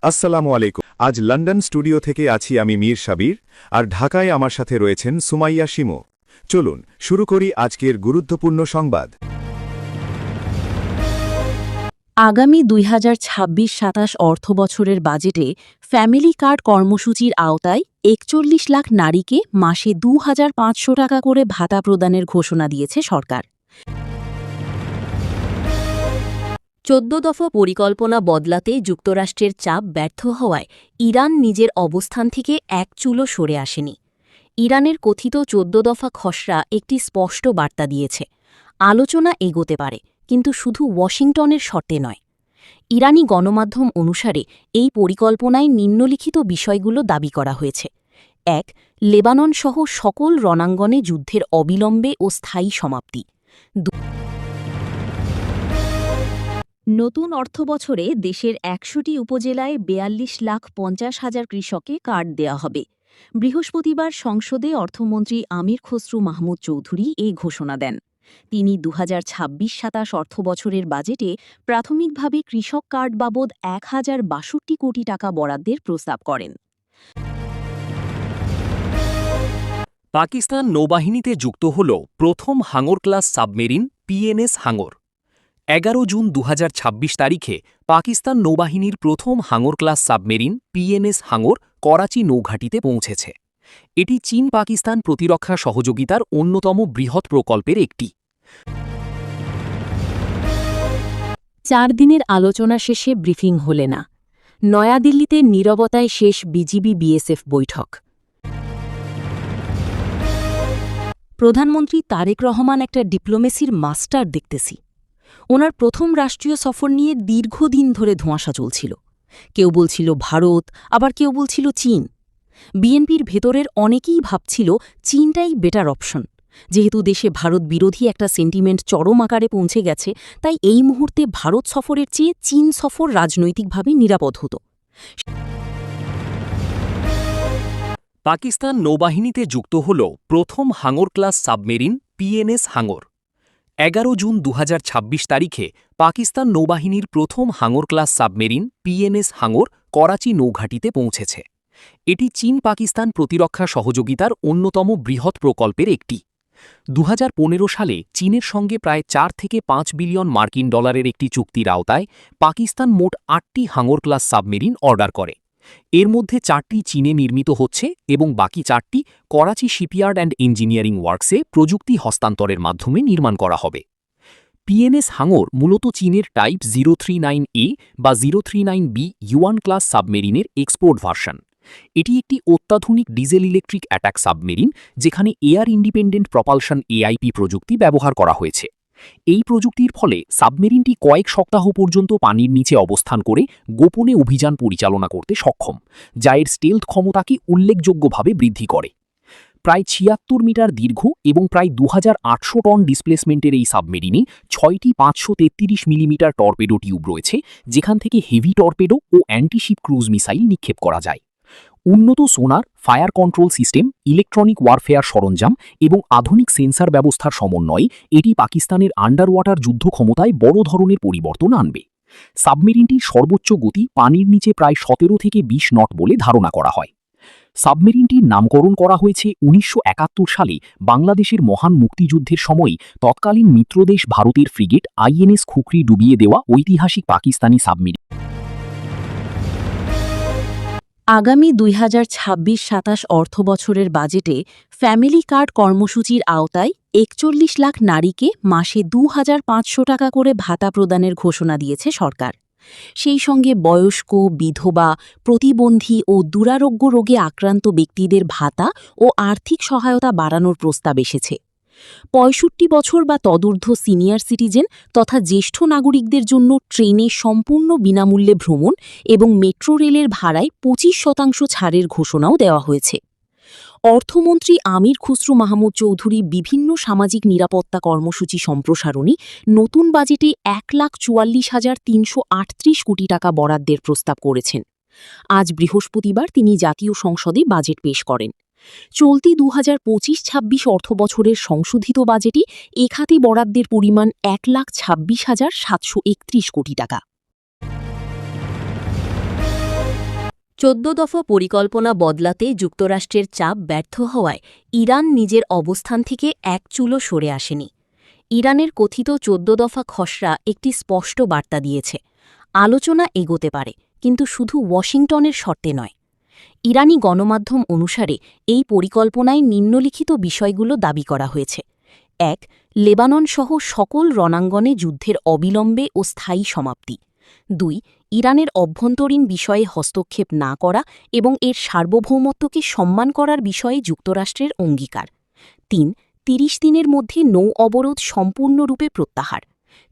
আসসালামু আলাইকুম। আজ লন্ডন স্টুডিও থেকে আছি আমি মীর সাবির, আর ঢাকায় আমার সাথে রয়েছেন সুমাইয়া শিমু। চলুন শুরু করি আজকের গুরুত্বপূর্ণ সংবাদ। আগামী ২০২৬-২৭ অর্থবছরের বাজেটে ফ্যামিলি কার্ড কর্মসূচির আওতায় ৪১ লাখ নারীকে মাসে ২৫০০ টাকা করে ভাতা প্রদানের ঘোষণা দিয়েছে সরকার। ১৪ দফা পরিকল্পনা বদলাতে যুক্তরাষ্ট্রের চাপ ব্যর্থ হওয়ায় ইরান নিজের অবস্থান থেকে এক চুলও সরে আসেনি। ইরানের কথিত ১৪ দফা খসড়া একটি স্পষ্ট বার্তা দিয়েছে, আলোচনা এগোতে পারে, কিন্তু শুধু ওয়াশিংটনের শর্তে নয়। ইরানি গণমাধ্যম অনুসারে এই পরিকল্পনায় নিম্নলিখিত বিষয়গুলো দাবি করা হয়েছে: ১. লেবানন সহ সকল রণাঙ্গনে যুদ্ধের অবিলম্বে ও স্থায়ী সমাপ্তি। নতুন অর্থবছরে দেশের ১০০টি উপজেলায় ৪২,৫০,০০০ কৃষককে কার্ড দেয়া হবে। বৃহস্পতিবার সংসদে অর্থমন্ত্রী আমির খসরু মাহমুদ চৌধুরী এই ঘোষণা দেন। তিনি ২০২৬-২৭ অর্থবছরের বাজেটে প্রাথমিকভাবে কৃষক কার্ড বাবদ ১,০৬২ কোটি টাকা বরাদ্দের প্রস্তাব করেন। পাকিস্তান নৌবাহিনীতে যুক্ত হল প্রথম হাঙর ক্লাস সাবমেরিন পিএনএস হাঙর। ১১ জুন ২০২৬ তারিখে পাকিস্তান নৌবাহিনীর প্রথম হাঙর ক্লাস সাবমেরিন পিএনএস হাঙর করাচি নৌঘাঁটিতে পৌঁছেছে। এটি চীন পাকিস্তান প্রতিরক্ষা সহযোগিতার অন্যতম বৃহৎ প্রকল্পের একটি। ৪ দিনের আলোচনা শেষে ব্রিফিং হলে না। নয়াদিল্লিতে নীরবতায় শেষ বিজিবি-বিএসএফ বৈঠক। প্রধানমন্ত্রী তারেক রহমান একটা ডিপ্লোমেসির মাস্টার দেখতেছি। ওনার প্রথম রাষ্ট্রীয় সফর নিয়ে দীর্ঘদিন ধরে ধোঁয়াশা চলছিল। কেউ বলছিল ভারত, আবার কেউ বলছিল চীন। বিএনপির ভেতরের অনেকেই ভাবছিল চীনটাই বেটার অপশন। যেহেতু দেশে ভারত বিরোধী একটা সেন্টিমেন্ট চরম আকারে পৌঁছে গেছে, তাই এই মুহূর্তে ভারত সফরের চেয়ে চীন সফর রাজনৈতিকভাবে নিরাপদ হতো। পাকিস্তান নৌবাহিনীতে যুক্ত হল প্রথম হাঙর ক্লাস সাবমেরিন পিএনএস হাঙর। ১১ জুন ২০২৬ তারিখে পাকিস্তান নৌবাহিনীর প্রথম হাঙর ক্লাস সাবমেরিন পিএনএস হাঙর করাচি নৌঘাঁটিতে পৌঁছেছে। এটি চীন পাকিস্তান প্রতিরক্ষা সহযোগিতার অন্যতম বৃহৎ প্রকল্পের একটি। ২০১৫ সালে চীনের সঙ্গে প্রায় ৪ থেকে ৫ বিলিয়ন মার্কিন ডলারের একটি চুক্তির আওতায় পাকিস্তান মোট ৮টি হাঙর ক্লাস সাবমেরিন অর্ডার করে। এর মধ্যে ৪টি চীনে নির্মিত হচ্ছে এবং বাকি ৪টি করাচি শিপইয়ার্ড অ্যান্ড ইঞ্জিনিয়ারিং ওয়ার্কসে প্রযুক্তি হস্তান্তরের মাধ্যমে নির্মাণ করা হবে। পিএনএস হাঙর মূলত চীনের টাইপ 039A বা 039B ইউয়ান ক্লাস সাবমেরিনের এক্সপোর্ট ভার্সন। এটি একটি অত্যাধুনিক ডিজেল ইলেকট্রিক অ্যাটাক সাবমেরিন, যেখানে এয়ার ইন্ডিপেন্ডেন্ট প্রপালশন এআইপি প্রযুক্তি ব্যবহার করা হয়েছে। এই প্রযুক্তির ফলে সাবমেরিনটি কয়েক সপ্তাহ পর্যন্ত পানির নিচে অবস্থান করে গোপনে অভিযান পরিচালনা করতে সক্ষম, যা এর স্টেলথ ক্ষমতাকে উল্লেখযোগ্যভাবে বৃদ্ধি করে। প্রায় ৭৬ মিটার দীর্ঘ এবং প্রায় ২৮০০ টন ডিসপ্লেসমেন্টের এই সাবমেরিনে ৬টি ৫৩৩ মিলিমিটার টর্পেডো টিউব রয়েছে, যেখান থেকে হেভি টর্পেডো ও অ্যান্টিশিপ ক্রুজ মিসাইল নিক্ষেপ করা যায়। উন্নত সোনার, fire control system, electronic warfare সরঞ্জাম এবং আধুনিক সেন্সার ব্যবস্থার সমন্বয়ে এটি পাকিস্তানের আন্ডার ওয়াটার যুদ্ধ ক্ষমতায় বড় ধরনের পরিবর্তন আনবে। সাবমেরিনটির সর্বোচ্চ গতি পানির নিচে প্রায় ১৭ থেকে ২০ নট বলে ধারণা করা হয়। সাবমেরিনটির নামকরণ করা হয়েছে ১৯৭১ সালে বাংলাদেশের মহান মুক্তিযুদ্ধের সময় তৎকালীন মিত্রদেশ ভারতের ফ্রিগেট আইএনএস খুকরি ডুবিয়ে দেওয়া ঐতিহাসিক পাকিস্তানি সাবমেরিন। আগামী ২০২৬-২৭ অর্থবছরের বাজেটে ফ্যামিলি কার্ড কর্মসূচির আওতায় ৪১ লাখ নারীকে মাসে ২৫০০ টাকা করে ভাতা প্রদানের ঘোষণা দিয়েছে সরকার। সেই সঙ্গে বয়স্ক, বিধবা, প্রতিবন্ধী ও দুরারোগ্য রোগে আক্রান্ত ব্যক্তিদের ভাতা ও আর্থিক সহায়তা বাড়ানোর প্রস্তাব এসেছে। ৬৫ বছর বা তদূর্ধ্ব সিনিয়র সিটিজেন তথা জ্যেষ্ঠ নাগরিকদের জন্য ট্রেনে সম্পূর্ণ বিনামূল্যে ভ্রমণ এবং মেট্রো রেলের ভাড়ায় ২৫% ছাড়ের ঘোষণাও দেওয়া হয়েছে। অর্থমন্ত্রী আমির খসরু মাহমুদ চৌধুরী বিভিন্ন সামাজিক নিরাপত্তা কর্মসূচি সম্প্রসারণে নতুন বাজেটে ১,৪৪,৩৩৮ কোটি টাকা বরাদ্দের প্রস্তাব করেছেন। আজ বৃহস্পতিবার তিনি জাতীয় সংসদে বাজেট পেশ করেন। চলতি ২০২৫-২৬ অর্থবছরের সংশোধিত বাজেটে এ খাতে বরাদ্দের পরিমাণ ১,২৬,৭৩১ কোটি টাকা। 14 দফা পরিকল্পনা বদলাতে যুক্তরাষ্ট্রের চাপ ব্যর্থ হওয়ায় ইরান নিজের অবস্থান থেকে এক চুলও সরে আসেনি। ইরানের কথিত 14 দফা খসড়া একটি স্পষ্ট বার্তা দিয়েছে, আলোচনা এগোতে পারে, কিন্তু শুধু ওয়াশিংটনের শর্তে নয়। ইরানি গণমাধ্যম অনুসারে এই পরিকল্পনায় নিম্নলিখিত বিষয়গুলো দাবি করা হয়েছে: ১. লেবাননসহ সকল রণাঙ্গনে যুদ্ধের অবিলম্বে ও স্থায়ী সমাপ্তি। ২. ইরানের অভ্যন্তরীণ বিষয়ে হস্তক্ষেপ না করা এবং এর সার্বভৌমত্বকে সম্মান করার বিষয়ে যুক্তরাষ্ট্রের অঙ্গীকার। ৩. ৩০ দিনের মধ্যে নৌ অবরোধ সম্পূর্ণরূপে প্রত্যাহার।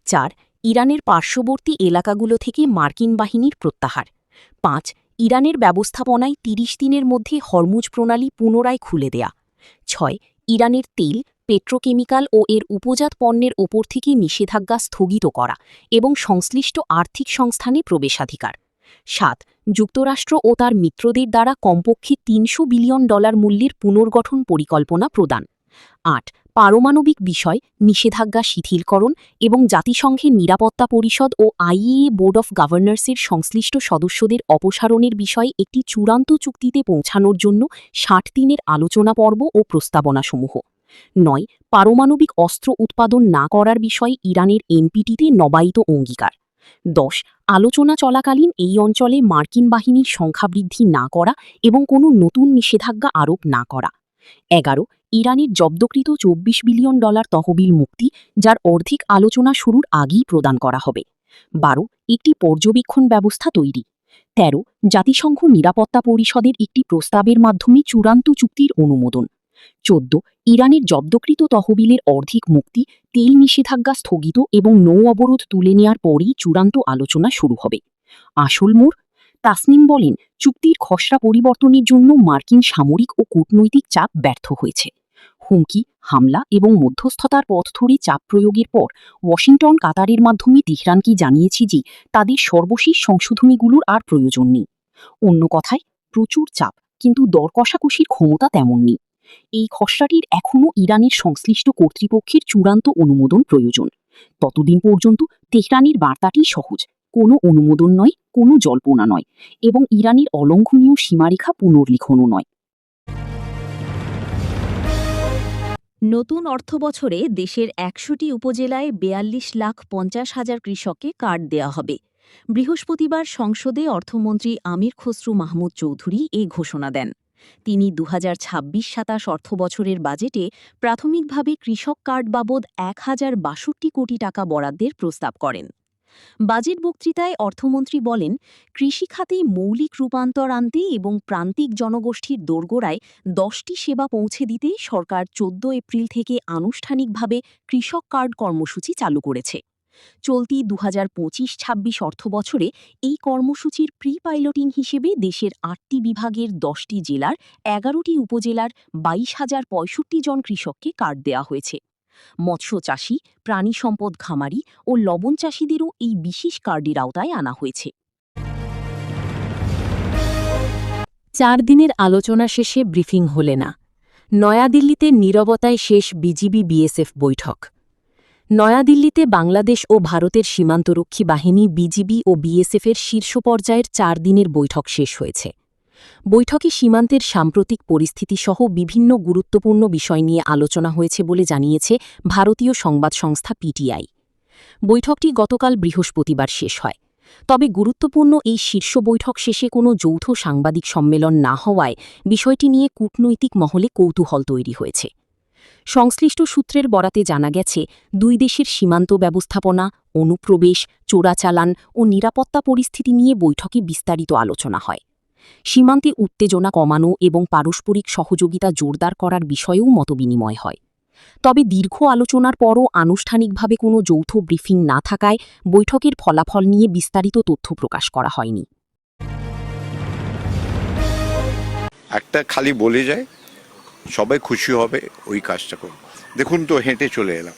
৪. ইরানের পার্শ্ববর্তী এলাকাগুলো থেকে মার্কিন বাহিনীর প্রত্যাহার। ৫. ইরানের ব্যবস্থাপনায় ৩০ দিনের মধ্যে হরমুজ প্রণালী পুনরায় খুলে দেয়া। ৬. ইরানের তেল, পেট্রোকেমিক্যাল ও এর উপজাত পণ্যের ওপর থেকে নিষেধাজ্ঞা স্থগিত করা এবং সংশ্লিষ্ট আর্থিক সংস্থানে প্রবেশাধিকার। ৭. যুক্তরাষ্ট্র ও তার মিত্রদের দ্বারা কমপক্ষে $৩০০ বিলিয়ন মূল্যের পুনর্গঠন পরিকল্পনা প্রদান। ৮. পারমাণবিক বিষয় নিষেধাজ্ঞা শিথিলকরণ এবং জাতিসংঘের নিরাপত্তা পরিষদ ও আইএএ বোর্ড অফ গভর্নর্সের সংশ্লিষ্ট সদস্যদের অপসারণের বিষয়ে একটি চূড়ান্ত চুক্তিতে পৌঁছানোর জন্য ৬০ দিনের আলোচনা পর্ব ও প্রস্তাবনাসমূহ। ৯. পারমাণবিক অস্ত্র উৎপাদন না করার বিষয়ে ইরানের এনপিটিতে নবায়িত অঙ্গীকার। ১০. আলোচনা চলাকালীন এই অঞ্চলে মার্কিন বাহিনীর সংখ্যা বৃদ্ধি না করা এবং কোনো নতুন নিষেধাজ্ঞা আরোপ না করা। ১১. ইরানের জব্দকৃত $২৪ বিলিয়ন তহবিল মুক্তি, যার অর্ধেক আলোচনা শুরুর আগেই প্রদান করা হবে। ১২. একটি পর্যবেক্ষণ ব্যবস্থা তৈরি। ১৩. জাতিসংঘ নিরাপত্তা পরিষদের একটি প্রস্তাবের মাধ্যমে চূড়ান্ত চুক্তির অনুমোদন। ১৪. ইরানের জব্দকৃত তহবিলের অর্ধেক মুক্তি, তেল নিষেধাজ্ঞা স্থগিত এবং নৌ অবরোধ তুলে নেয়ার পরেই চূড়ান্ত আলোচনা শুরু হবে। আসল মোড়: তাসনিম বলেন, চুক্তির খসড়া পরিবর্তনের জন্য মার্কিন সামরিক ও কূটনৈতিক চাপ ব্যর্থ হয়েছে। হুমকি, হামলা এবং মধ্যস্থতার পথ ধরে চাপ প্রয়োগের পর ওয়াশিংটন কাতারের মাধ্যমে তেহরানকে জানিয়েছে যে তাদের সর্বশেষ সংশোধনীগুলোর আর প্রয়োজন নেই। অন্য কথায়, প্রচুর চাপ, কিন্তু দর কষাকষির ক্ষমতা তেমন নেই। এই খসড়াটির এখনও ইরানের সংশ্লিষ্ট কর্তৃপক্ষের চূড়ান্ত অনুমোদন প্রয়োজন। ততদিন পর্যন্ত তেহরানের বার্তাটি সহজ: কোনো অনুমোদন নয়, কোনো জল্পনা নয়, এবং ইরানের অলঙ্ঘনীয় সীমারেখা পুনর্লিখনও নয়। নতুন অর্থবছরে দেশের ১০০টি উপজেলায় ৪২,৫০,০০০ কৃষককে কার্ড দেয়া হবে। বৃহস্পতিবার সংসদে অর্থমন্ত্রী আমির খসরু মাহমুদ চৌধুরী এ ঘোষণা দেন। তিনি ২০২৬-২৭ অর্থবছরের বাজেটে প্রাথমিকভাবে কৃষক কার্ড বাবদ ১,০৬২ কোটি টাকা বরাদ্দের প্রস্তাব করেন। বাজেট বক্তৃতায় অর্থমন্ত্রী বলেন, কৃষিখাতে মৌলিক রূপান্তর আনতে এবং প্রান্তিক জনগোষ্ঠীর দোরগোড়ায় ১০টি সেবা পৌঁছে দিতে সরকার ১৪ এপ্রিল থেকে আনুষ্ঠানিকভাবে কৃষক কার্ড কর্মসূচি চালু করেছে। চলতি ২০২৫-২৬ অর্থবছরে এই কর্মসূচির প্রি পাইলটিং হিসেবে দেশের ৮টি বিভাগের ১০টি জেলার ১১টি উপজেলার ২২,০৬৫ জন কৃষককে কার্ড দেওয়া হয়েছে। মৎস্য চাষী, প্রাণী সম্পদ খামারি ও লবণ চাষীদেরও এই বিশেষ কার্ডের আওতায় আনা হয়েছে। ৪ দিনের আলোচনা শেষে ব্রিফিং হলে না। নয়াদিল্লিতে নীরবতায় শেষ বিজিবি-বিএসএফ বৈঠক। নয়াদিল্লিতে বাংলাদেশ ও ভারতের সীমান্তরক্ষী বাহিনী বিজিবি ও বিএসএফের শীর্ষ পর্যায়ের ৪ দিনের বৈঠক শেষ হয়েছে। বৈঠকে সীমান্তের সাম্প্রতিক পরিস্থিতিসহ বিভিন্ন গুরুত্বপূর্ণ বিষয় নিয়ে আলোচনা হয়েছে বলে জানিয়েছে ভারতীয় সংবাদ সংস্থা পিটিআই। বৈঠকটি গতকাল বৃহস্পতিবার শেষ হয়। তবে গুরুত্বপূর্ণ এই শীর্ষ বৈঠক শেষে কোনো যৌথ সাংবাদিক সম্মেলন না হওয়ায় বিষয়টি নিয়ে কূটনৈতিক মহলে কৌতূহল তৈরি হয়েছে। সংশ্লিষ্ট সূত্রের বরাতে জানা গেছে, দুই দেশের সীমান্ত ব্যবস্থাপনা, অনুপ্রবেশ, চোরাচালান ও নিরাপত্তা পরিস্থিতি নিয়ে বৈঠকে বিস্তারিত আলোচনা হয়। সীমান্তে উত্তেজনা কমানো এবং পারস্পরিক সহযোগিতা জোরদার করার বিষয়েও মতবিনিময় হয়। তবে দীর্ঘ আলোচনার পরও আনুষ্ঠানিকভাবে কোনো যৌথ ব্রিফিং না থাকায় বৈঠকের ফলাফল নিয়ে বিস্তারিত তথ্য প্রকাশ করা হয়নি। একটা খালি বলে যায়, সবাই খুশি হবে, ওই কাজটা করব। দেখুন তো, হেঁটে চলে এলাম,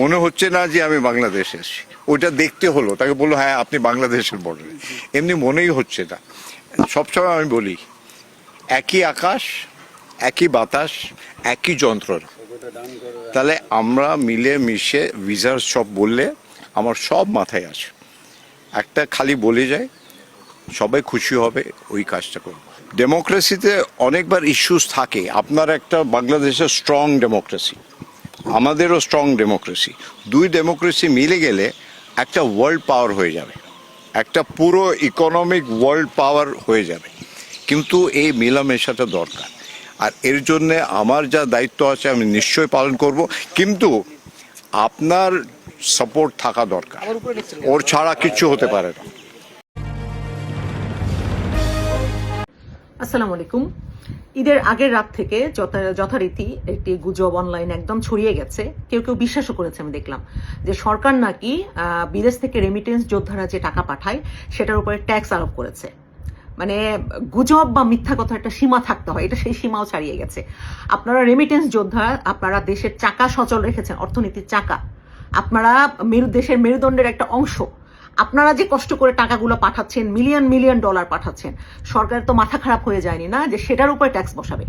মনে হচ্ছে না যে আমি বাংলাদেশে এসেছি। ওইটা দেখতে হলো, তাকে বললো হ্যাঁ আপনি বাংলাদেশের বর্ডারে, এমনি মনেই হচ্ছে না। সবসময় আমি বলি, একই আকাশ, একই বাতাস, একই যন্ত্রণা। তাহলে আমরা মিলে মিশে ভিসার সব বললে আমার সব মাথায় আসে। একটা খালি বলে যায়, সবাই খুশি হবে ওই কাজটা করব। ডেমোক্রেসিতে অনেকবার ইস্যুস থাকে। আপনার একটা বাংলাদেশের স্ট্রং ডেমোক্রেসি, আমাদেরও স্ট্রং ডেমোক্রেসি, দুই ডেমোক্রেসি মিলে গেলে একটা ওয়ার্ল্ড পাওয়ার হয়ে যাবে, একটা পুরো ইকোনমিক ওয়ার্ল্ড পাওয়ার হয়ে যাবে। কিন্তু এই মেলামেশাটা দরকার, আর এর জন্যে আমার যা দায়িত্ব আছে আমি নিশ্চয়ই পালন করব, কিন্তু আপনার সাপোর্ট থাকা দরকার, ওর ছাড়া কিচ্ছু হতে পারে না। আসসালামু আলাইকুম। ঈদের আগের রাত থেকে যথারীতি একটি গুজব অনলাইন একদম ছড়িয়ে গেছে, কেউ কেউ বিশ্বাসও করেছে। আমি দেখলাম যে সরকার নাকি বিদেশ থেকে রেমিটেন্স যোদ্ধারা যে টাকা পাঠায় সেটার উপরে ট্যাক্স আরোপ করেছে। মানে গুজব বা মিথ্যা কথা একটা সীমা থাকতে হয়, এটা সেই সীমাও ছাড়িয়ে গেছে। আপনারা রেমিটেন্স যোদ্ধা, আপনারা দেশের চাকা সচল রেখেছেন, অর্থনীতির চাকা, আপনারা দেশের মেরুদণ্ডের একটা অংশ। আপনারা যে কষ্ট করে টাকাগুলো পাঠাচ্ছেন, মিলিয়ন মিলিয়ন ডলার পাঠাচ্ছেন, সরকার তো মাথা খারাপ হয়ে যায়নি না যে সেটার উপরে ট্যাক্স বসাবে?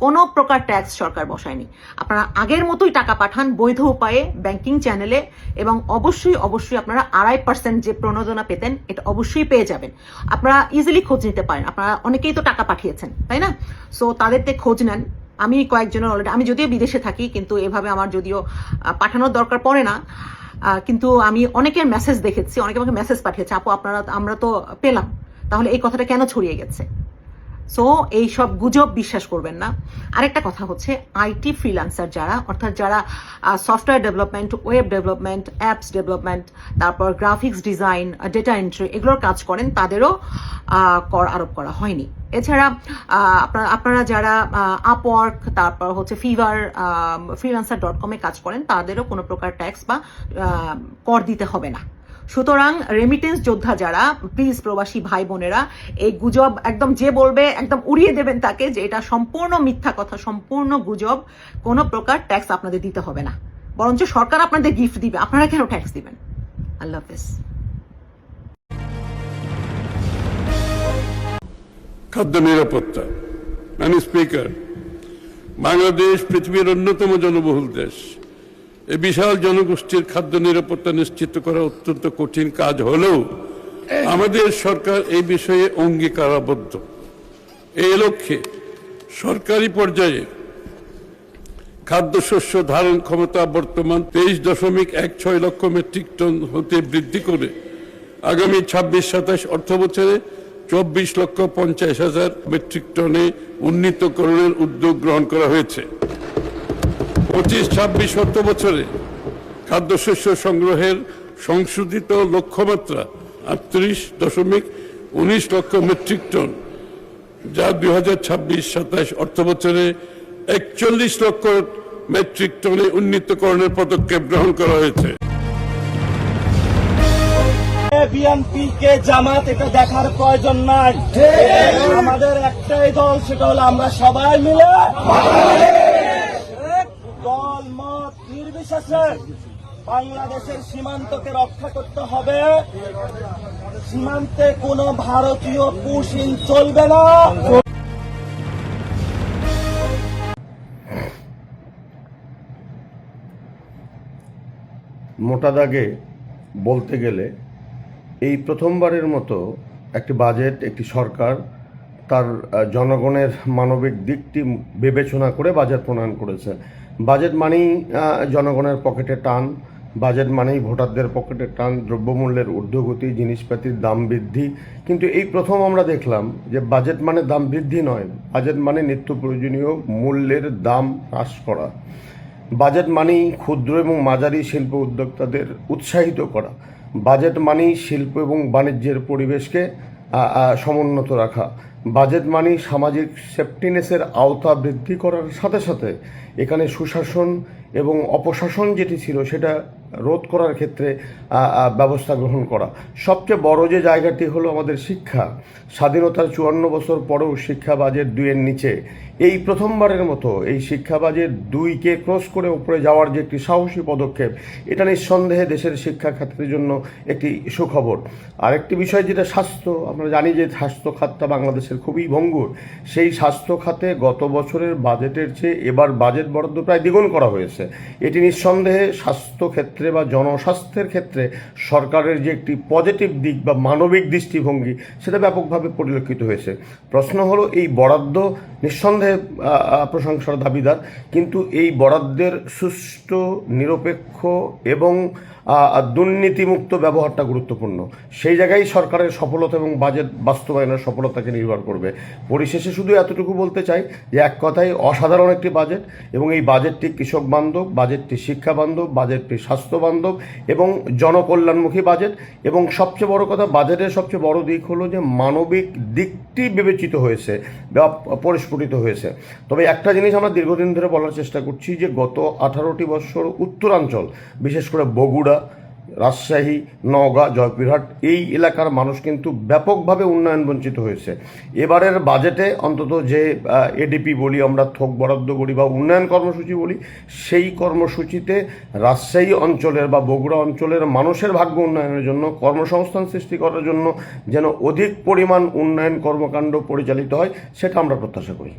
কোনো প্রকার ট্যাক্স সরকার বসায়নি। আপনারা আগের মতোই টাকা পাঠান বৈধ উপায়ে, ব্যাংকিং চ্যানেলে, এবং অবশ্যই অবশ্যই আপনারা 2.5% যে প্রণোদনা পেতেন এটা অবশ্যই পেয়ে যাবেন। আপনারা ইজিলি খোঁজ নিতে পারেন, আপনারা অনেকেই তো টাকা পাঠিয়েছেন, তাই না? সো তাদেরতে খোঁজ নেন। আমি কয়েকজনের অলরেডি, আমি যদিও বিদেশে থাকি কিন্তু এভাবে আমার যদিও পাঠানোর দরকার পড়ে না, কিন্তু আমি অনেকের মেসেজ দেখেছি, অনেকে আমাকে মেসেজ পাঠিয়েছে, আপু আপনারা, আমরা তো পেলাম, তাহলে এই কথাটা কেন ছড়িয়ে গেছে? সো এই সব গুজব বিশ্বাস করবেন না। আরেকটা কথা হচ্ছে, আইটি ফ্রিল্যান্সার যারা, অর্থাৎ যারা software development, web development, apps development, তারপর গ্রাফিক্স ডিজাইন, ডেটা এন্ট্রি, এগুলোর কাজ করেন, তাদেরও কর আরোপ করা হয়নি। এছাড়া আপনারা যারা আপওয়ার্ক, তারপর হচ্ছে ফিভার, freelancer.com-এ কাজ করেন, তাদেরও কোনো প্রকার ট্যাক্স বা কর দিতে হবে না। সুতরাং রেমিটেন্স যোদ্ধা যারা, প্লিজ প্রবাসী ভাই বোনেরা, এই গুজব একদম যে বলবে একদম উড়িয়ে দেবেন তাকে যে এটা সম্পূর্ণ মিথ্যা কথা, সম্পূর্ণ গুজব। কোনো প্রকার ট্যাক্স আপনাদের দিতে হবে না, বরঞ্চ সরকার আপনাদের গিফট দিবে, আপনারা কেন ট্যাক্স দিবেন? আল্লাহ হাফেজ। খাদ্য নিরাপত্তা। স্পিকার, বাংলাদেশ পৃথিবীর অন্যতম জনবহুল দেশ। এই বিশাল জনগোষ্ঠীর খাদ্য নিরাপত্তা নিশ্চিত করা অত্যন্ত কঠিন কাজ হলেও আমাদের সরকার এই বিষয়ে অঙ্গীকারাবদ্ধ। এই লক্ষ্যে সরকারি পর্যায়ে খাদ্যশস্য ধারণ ক্ষমতা বর্তমান 23.16 লক্ষ মেট্রিক টন হতে বৃদ্ধি করে আগামী 26-27 অর্থ বছরে 24,50,000 মেট্রিক টনে উন্নীতকরণের উদ্যোগ গ্রহণ করা হয়েছে। 25-26 অর্থ বছরে খাদ্যশস্য সংগ্রহের সংশোধিত লক্ষ্যমাত্রা 38.19 লক্ষ মেট্রিক টন, যা 2026-27 অর্থ বছরে 41 লক্ষ মেট্রিক টনে উন্নীতকরণের পদক্ষেপ গ্রহণ করা হয়েছে। বিএনপি কে জামাত এটা দেখার প্রয়োজন নাই, আমাদের একটাই দল, সেটা হলো আমরা সবাই মিলে দল মত নির্বিশেষে বাংলাদেশের সীমান্তকে রক্ষা করতে হবে। সীমান্তে কোনো ভারতীয় পুশিং চলবে না। মোটা দাগে বলতে গেলে এই প্রথমবারের মতো একটি বাজেট, একটি সরকার তার জনগণের মানবিক দিকটি বিবেচনা করে বাজেট প্রণয়ন করেছে। বাজেট মানেই জনগণের পকেটে টান, বাজেট মানেই ভোটারদের পকেটে টান, দ্রব্যমূল্যের ঊর্ধ্বগতি, জিনিসপাতির দাম বৃদ্ধি। কিন্তু এই প্রথম আমরা দেখলাম যে বাজেট মানে দাম বৃদ্ধি নয়, বাজেট মানে নিত্য প্রয়োজনীয় মূল্যের দাম হ্রাস করা। বাজেট মানেই ক্ষুদ্র এবং মাঝারি শিল্প উদ্যোক্তাদের উৎসাহিত করা। বাজেট মানেই শিল্প এবং বাণিজ্যের পরিবেশকে সমুন্নত রাখা। বাজেট মানেই সামাজিক সেফটিনেসের আওতা বৃদ্ধি করার সাথে সাথে এখানে সুশাসন এবং অপশাসন যেটি ছিল সেটা রোধ করার ক্ষেত্রে ব্যবস্থা গ্রহণ করা। সবচেয়ে বড় যে জায়গাটি হলো আমাদের শিক্ষা। স্বাধীনতার 54 বছর পরেও শিক্ষা বাজেট 2-এর নিচে। এই প্রথমবারের মতো এই শিক্ষা বাজেট 2কে ক্রস করে উপরে যাওয়ার যে একটি সাহসী পদক্ষেপ, এটা নিঃসন্দেহে দেশের শিক্ষা খাতের জন্য একটি সুখবর। আরেকটি বিষয় যেটা স্বাস্থ্য, আমরা জানি যে স্বাস্থ্য খাতটা বাংলাদেশের খুবই ভঙ্গুর। সেই স্বাস্থ্য খাতে গত বছরের বাজেটের চেয়ে এবার বাজেট বরাদ্দ প্রায় দ্বিগুণ করা হয়েছে। এটি নিঃসন্দেহে স্বাস্থ্য ক্ষেত্রে বা জনস্বাস্থ্যের ক্ষেত্রে সরকারের যে একটি পজিটিভ দিক বা মানবিক দৃষ্টিভঙ্গি, সেটা ব্যাপকভাবে পরিলক্ষিত হয়েছে। প্রশ্ন হলো, এই বরাদ্দ নিঃসন্দেহে প্রশংসার দাবিদার, কিন্তু এই বরাদ্দের সুষ্ঠু, নিরপেক্ষ এবং দুর্নীতিমুক্ত ব্যবহারটা গুরুত্বপূর্ণ। সেই জায়গায় সরকারের সফলতা এবং বাজেট বাস্তবায়নের সফলতাকে নির্ভর করবে। পরিশেষে শুধু এতটুকু বলতে চাই যে এক কথায় অসাধারণ একটি বাজেট, এবং এই বাজেটটি কৃষক বান্ধব, বাজেটটি শিক্ষা বান্ধব, বাজেটটি স্বাস্থ্য বান্ধব এবং জনকল্যাণমুখী বাজেট। এবং সবচেয়ে বড় কথা, বাজেটের সবচেয়ে বড় দিক হলো যে মানবিক দিকটি বিবেচিত হয়েছে বা পরিস্ফুটিত হয়েছে। তবে একটা জিনিস আমরা দীর্ঘদিন ধরে বলার চেষ্টা করছি যে গত 18টি বছর উত্তরাঞ্চল, বিশেষ করে বগুড়া, রাজশাহী, নওগাঁ, জয়পুরহাট এই এলাকার মানুষ কিন্তু ব্যাপকভাবে উন্নয়ন বঞ্চিত হয়েছে। এবারের বাজেটে অন্তত যে এডিপি বলি আমরা, থোক বরাদ্দ বলি বা উন্নয়ন কর্মসূচি বলি, সেই কর্মসূচিতে রাজশাহী অঞ্চলের বা বগুড়া অঞ্চলের মানুষের ভাগ্য উন্নয়নের জন্য, কর্মসংস্থান সৃষ্টি করার জন্য যেন অধিক পরিমাণ উন্নয়ন কর্মকাণ্ড পরিচালিত হয়, সেটা আমরা প্রত্যাশা করি।